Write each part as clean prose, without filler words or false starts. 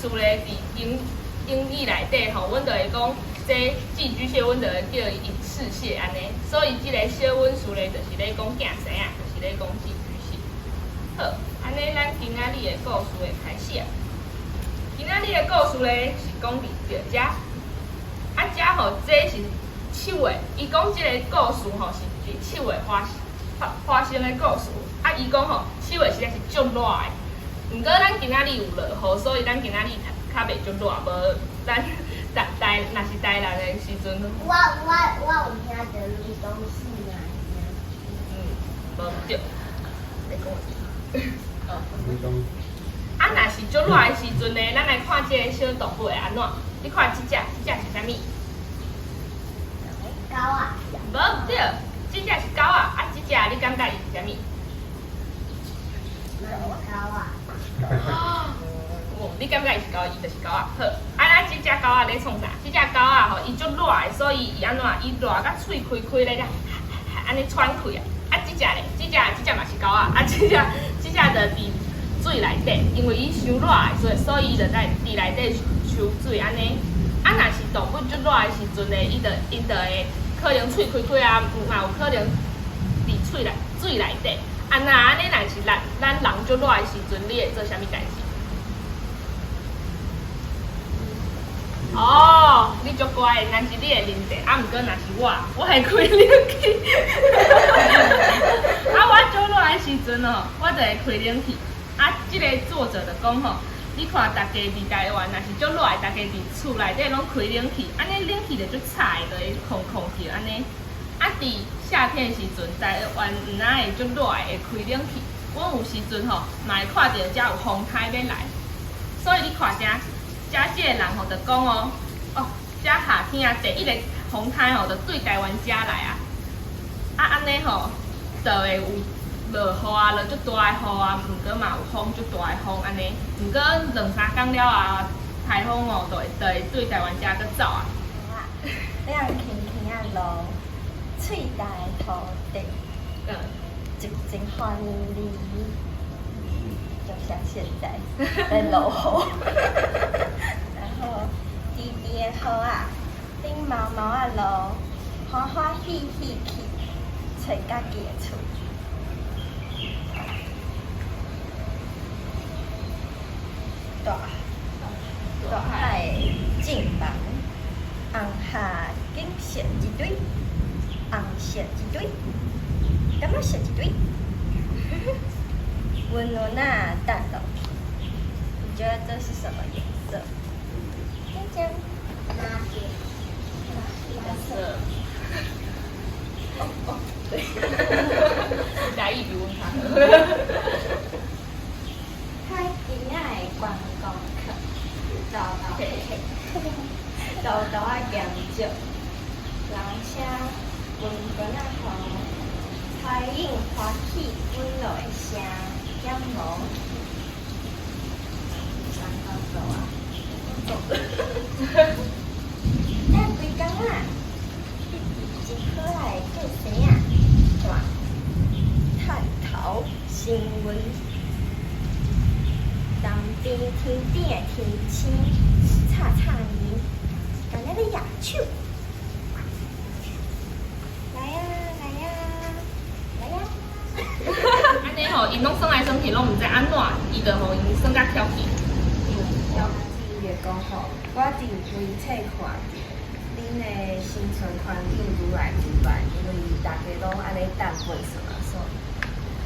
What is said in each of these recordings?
词咧，伫英语内底吼，阮就会讲这寄居蟹，阮就会叫伊隐翅蟹安尼。所以即个小温词咧，就是咧讲囝生啊，就是咧讲寄居蟹。好，安尼咱今仔日的故事会开始。今仔日的故事咧是讲伫遮，遮吼这是7月，伊讲即个故事吼是伫7月发生的故事。伊讲吼7月实在是足热的，毋过咱今仔日有落雨，所以咱今仔日较袂足热，无咱若是台南的时阵。我有听到你讲是啊。无对，你讲。你讲。若是足热的时阵呢，咱来看即个小动物会安怎？你看即只是啥物？狗啊。无对，即只是狗啊，即只你感觉伊是啥物？狗啊。哦，你感觉伊是狗，伊就是狗啊。好，咱即只狗啊咧创啥？即只狗啊吼，伊足热的，所以伊安怎？伊热甲喙开咧，安尼喘气啊。即只咧，即只嘛是狗啊。即只就伫水内底，因为伊伤热的，所以伊就在伫内底抽水安尼。若是动物足热的时阵呢，伊就会可能喙开啊，嘛有可能伫水内底。若安尼若是咱人足热的时阵，你会做啥物代志？哦，你足乖的，但是你会啉茶，毋过若是我会开冷气。我足热的时阵哦，我就会开冷气。即个作者就讲吼，你看大家伫台湾，若是足热的，大家伫厝内底拢开冷气，安尼冷气就足菜的，就会空气安尼。伫夏天的时阵，台湾毋哪会足热的会开冷气。阮有时阵吼，嘛会看到遮有风台要来，所以你看遮即个人吼就讲哦，遮夏天啊，第一个风台吼就对台湾遮来啊，安尼吼就会有落雨啊，落足大的雨啊，毋过嘛有风足大的风安尼，毋过2-3天了啊，台风哦就会对台湾遮搁走啊。亮轻轻啊路，翠大的土地，一阵欢喜，就像现在在落雨，然后滴滴的雨啊，顶毛毛啊落，欢欢喜喜去找家己的厝。大海静房，红下景色一堆，红色一堆，感觉色一堆，温暖啊淡柔，你觉得这是什么颜色？这样，拿铁，蓝色。对，嘉义比阮较。他今仔的观光客，豆啊咸少，人声温温啊雨，彩影花起温柔的声，点无，三分走啊，咱规工啊，真可爱的故事啊，探讨新闻。东边天顶的天星，擦擦伊，今日咧野手，来呀来呀来呀！安尼吼，因拢耍来耍去，拢毋知安怎，伊就互因耍甲调皮。伊就讲吼，我伫规册看着，恁的生存环境愈来愈歹，因为大家拢安尼等本事嘛，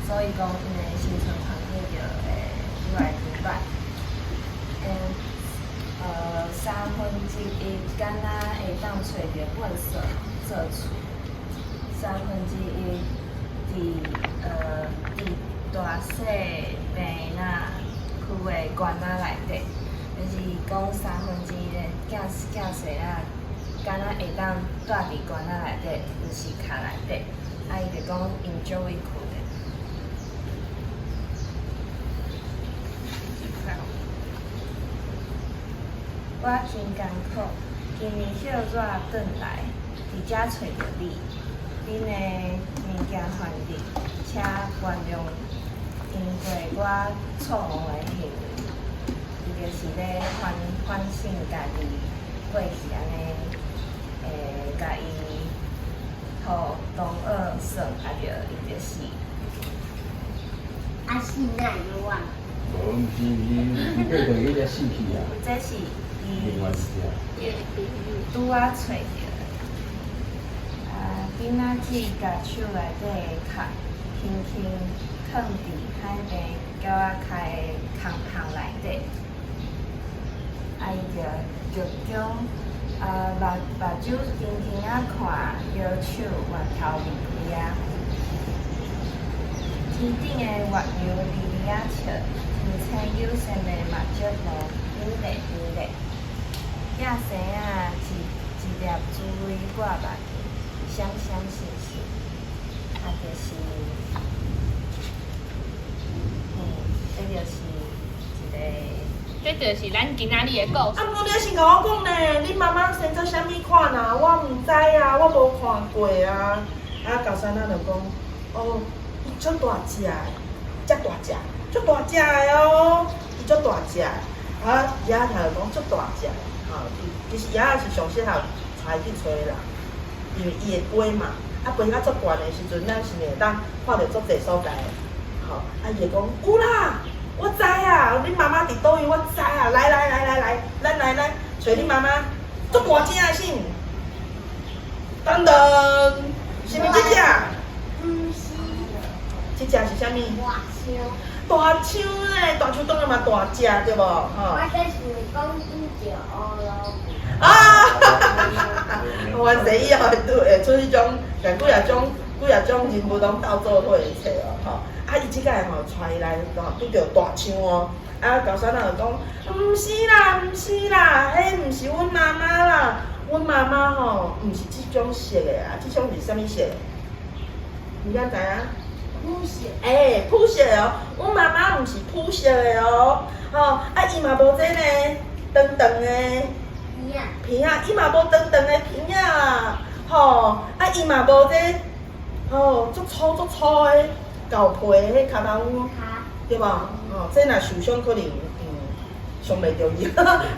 所以讲因的生存环境就会愈来愈歹。1/3敢若会当找着本色做厝，1/3伫大细病仔区的关仔内底，就是讲1/3的囝细仔，敢若会当住伫关仔内底，就是壳内底，伊就讲因足委屈的。我真艰苦，今年小热转来，伫遮找着你，恁的物件还你，请原谅因为我错误的行为。伊就就是咧反省家己过是安尼，甲伊互同学耍，啊着伊就死。啊，死哪有啊？我唔是，你过去迄只死去啊，这是伊另外一只。拄仔找着，囡仔去甲手内底的壳轻轻放伫海边狗仔开的空棚内底，伊就强，目睭轻轻啊看，摇手越头离开啊。天顶的月游离离啊笑，天青有神的目睭路美丽美丽。野生啊，一粒珠蕊挂目镜，闪闪烁烁，啊，就是这就是一个。这就是咱今仔日的故事。啊，毋过你先甲我讲呢，恁妈妈生做啥物款啊？我毋知啊，我无看过啊。啊，高山仔就讲，哦，伊足大只的，遮大只，足大只的哦，伊足大只的。啊，爷仔就讲足大只的，吼，其实爷仔是上适合带去找的人，因为伊会飞嘛，啊飞到足悬的时阵，咱是会当看到足侪所在的，吼，啊伊会讲有啦。我知啊，恁妈妈伫倒位，我知啊。来，咱来找恁妈妈。足大只的啥？等等，是毋是这只？唔是，这只是啥物？大象。大象咧，大象当然嘛大只对无？吼。我这是讲伊就乌咯。啊！原来以后会出迄种，但几啊种人物拢斗做伙的册哦，吼。啊，伊即摆吼带伊来，拄着大象哦。啊，高山仔就讲，毋是啦，迄毋是阮妈妈啦，阮妈妈吼毋是即种色的啊，即种是啥物色？你敢知影？不是。朴色的哦，阮妈妈毋是朴色的哦，吼，啊，伊嘛无这呢，长长的。片啊，伊嘛无长长的片啊，吼，啊伊嘛无这，吼，足粗的厚皮迄骹头，对吧？吼，这若受伤可能伤袂着伊，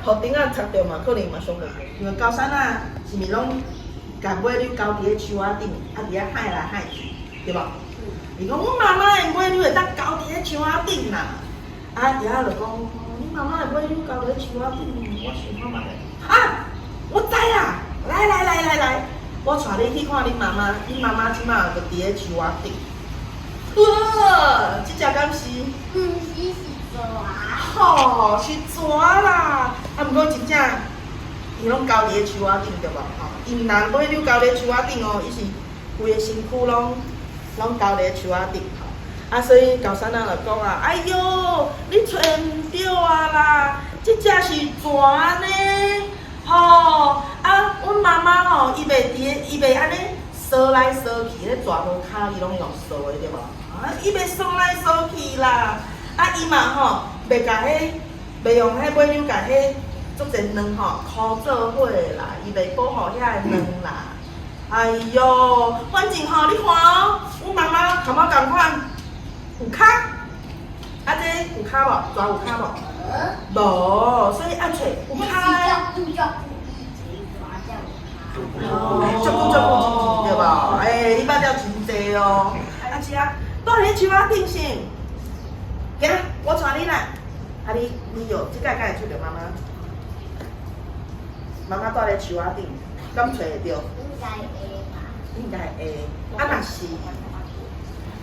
互顶仔插着嘛，可能嘛伤袂着。因为高山啊，是毋拢甲尾溜交伫咧树仔顶，啊伫遐海来海去，对吧？伊讲阮妈妈的尾溜会当交伫咧树仔顶啦，啊爷仔就讲，恁妈妈的尾溜交伫咧树仔顶，我想看觅咧。啊！我知啦，来，我带你去看恁妈妈，恁妈妈即马就伫咧树仔顶。哇，即只敢是？唔是是蛇。吼，是蛇啦！啊，毋过真正伊拢交伫咧树仔顶对无？吼，伊毋但尾溜交伫咧树仔顶哦，伊是规个身躯拢交伫咧树仔顶吼。啊，所以高山仔就讲啊，哎哟，你找毋着啊啦，即只是蛇呢。吼，啊，阮妈妈吼，伊袂安尼扫来扫去，咧抓无骹伊拢用扫的对无？啊，伊袂扫来扫去啦。啊，伊嘛吼，袂甲袂用迄尾溜甲迄足侪卵吼箍做伙啦，伊袂保护遐个卵啦。哎哟，反正吼，你看哦，阮妈妈同我共款，有骹，啊这有骹无？蛇有骹无？无，所以爱找有骹的。哦，足久对无？你捌了真济哦。啊，姐，住伫树仔顶先，行，我带你来。啊，你有即摆敢会找着妈妈？妈妈住伫树仔顶，敢找会着？应该会。啊，若是，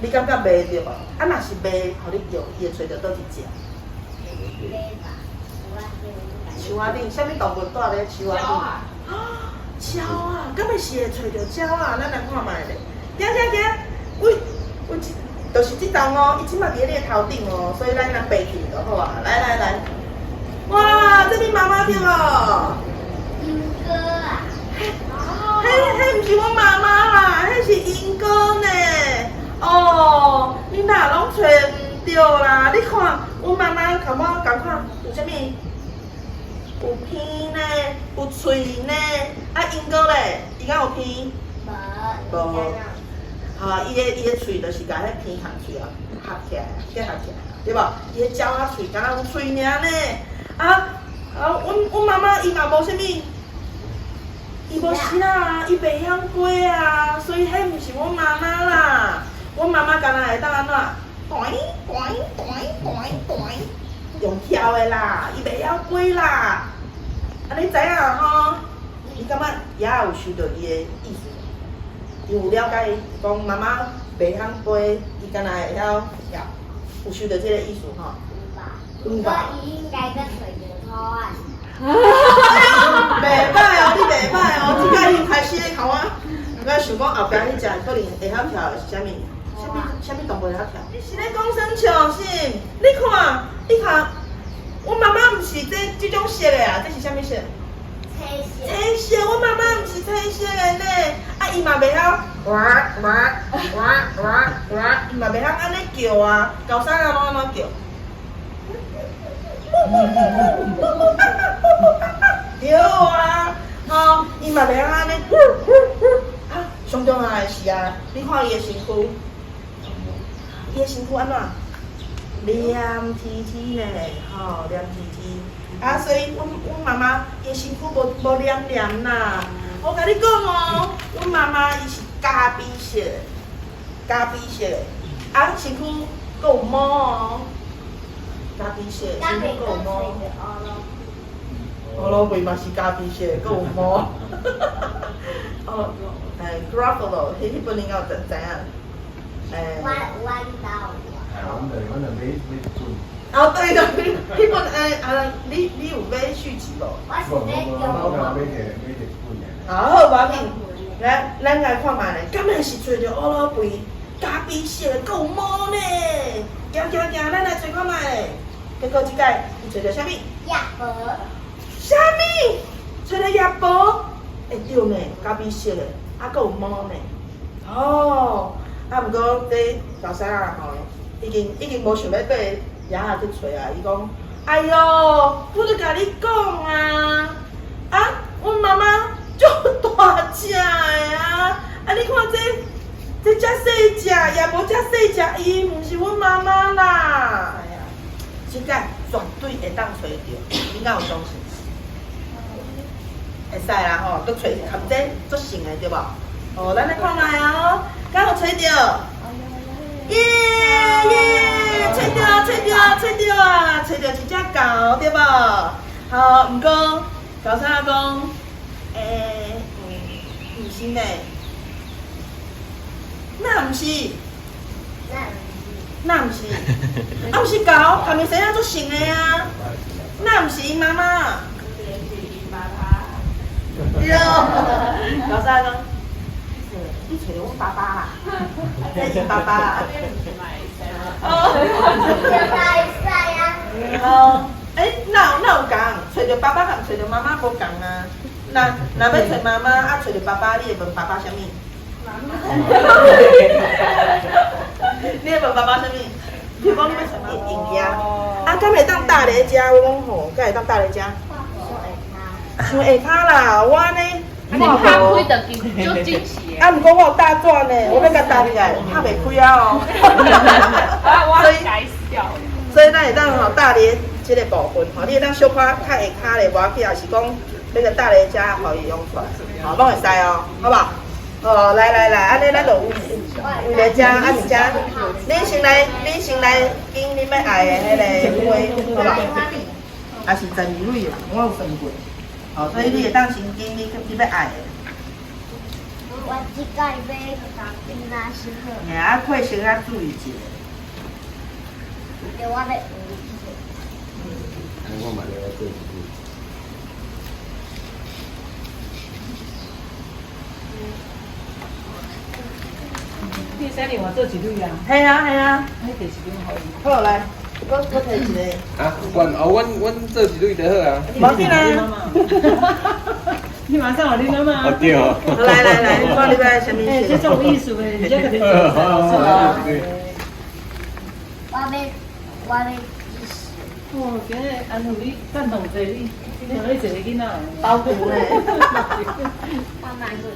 你感觉袂着无？啊，若是袂，互你着，伊会找着倒一只？树仔顶，啥物动物住咧树仔顶？鸟啊，敢会是会找着鸟啊？咱来看觅咧。行，喂，就是即栋哦，伊即马伫咧你的头顶哦，所以咱来爬去就好啊。来，哇，这恁妈妈对无？英哥啊。迄毋是阮妈妈啦，迄是英哥呢。哦，你哪拢找毋着啦？你看，阮妈妈甲我共款，有啥物？有鼻呢，有喙呢，啊，英哥咧，伊敢有鼻？无。哈，伊个喙就是甲迄鼻含喙啊合起来，结合起来，对无？伊个鸟仔喙敢若有喙尔呢。阮妈妈伊嘛无啥物，伊无是啦，伊袂晓飞啊，所以迄毋是阮妈妈啦。阮妈妈干那会当安怎？弹弹弹弹弹，用跳的啦，伊袂晓飞啦。你知影吼？伊感觉也有受到伊的意思，伊有了解讲妈妈袂晓飞，伊干那会晓跳，有受到这个意思吼。不过伊应该跟水牛讨啊。袂歹哦，你袂歹哦，即摆已经开始咧，甲我，我想讲后壁迄只可能会晓跳的是啥物？啥物动物会晓跳？你是咧讲生笑是？你看，阮妈妈毋是即种色的啊，这是啥物色？青色，阮妈妈毋是青色的呢，伊嘛袂晓，伊嘛袂晓安尼叫啊，高山啊拢安怎叫？对啊，吼，伊嘛袂晓安尼，上重要的是啊，你看伊的身躯，伊的身躯安怎？黏贴贴呢，吼，黏贴贴。所以阮妈妈伊的身躯无黏黏啦。我甲你讲哦，阮妈妈伊是咖啡色的，身躯阁有毛哦。咖啡色，身躯阁有毛。乌鲁贵嘛是咖啡色，阁有毛。Gruffalo， 迄本应该有知影。弯刀。阮就买准。对对，迄本你有买续集无？我是在用。买摕准的。好，无要紧，咱来看卖咧，敢若是找着乌鲁贵咖啡色的，阁有毛呢。行，咱来找看卖咧。结果即摆伊找着啥物？鸭脖。啥物？找着鸭脖？会对呢，咖啡色的，阁有毛呢。毋过这老师啊吼，已经无想要对爷仔去找啊。伊讲，哎哟，我都甲你讲啊，阮妈妈足大只的啊，你看这遮细只，也无遮细只，伊毋是阮妈妈啦。哎呀，即摆绝对会当找着，你敢有相信？会使啦吼，搁找含这足性的对无？咱来看卖哦，敢有找着？耶！找着啊！找着一只狗对无？好，毋过狗啥讲？毋是呢，那毋是，毋是狗，下面生啊足性的啊，那毋是伊妈妈。对，狗啥讲？你找着阮爸爸啦，这是爸爸啦。那有共，找着爸爸甲找着妈妈无共啊。若要找妈妈，找着爸爸，你会问爸爸啥物？你会问爸爸啥物？譬如讲你要找物件，敢会当搭咧遮？我讲吼，敢会当搭咧遮？上下骹啦，我呢。你拍开就就惊喜的。毋过我有大转呢，我要甲搭起来，拍袂开啊哦。我改死掉。所以咱会当吼搭咧即个部分吼，你会当小可较下骹咧，无要紧，也是讲要甲搭咧遮，互伊用出来，吼，拢会使哦，好无？来，安尼咱就为了遮，毋遮，你先来拣你要爱的迄个花，好无？也是12蕊啦，我有算过。所以你会当先拣你要爱的。我即摆要当哪时好？配色较注意一下。对，我要学。我嘛了做一第三年我做几对啊？系啊，迄第一对好伊。好来，我摕一个。阮做一对就好啊。无紧啊。你马上有你妈妈。对哦。来，你看你要什么色？这种艺术的，你这肯定做。我要哦，今日安护你赞同这你，你同你一个囡仔。包袱嘞。我蛮贵。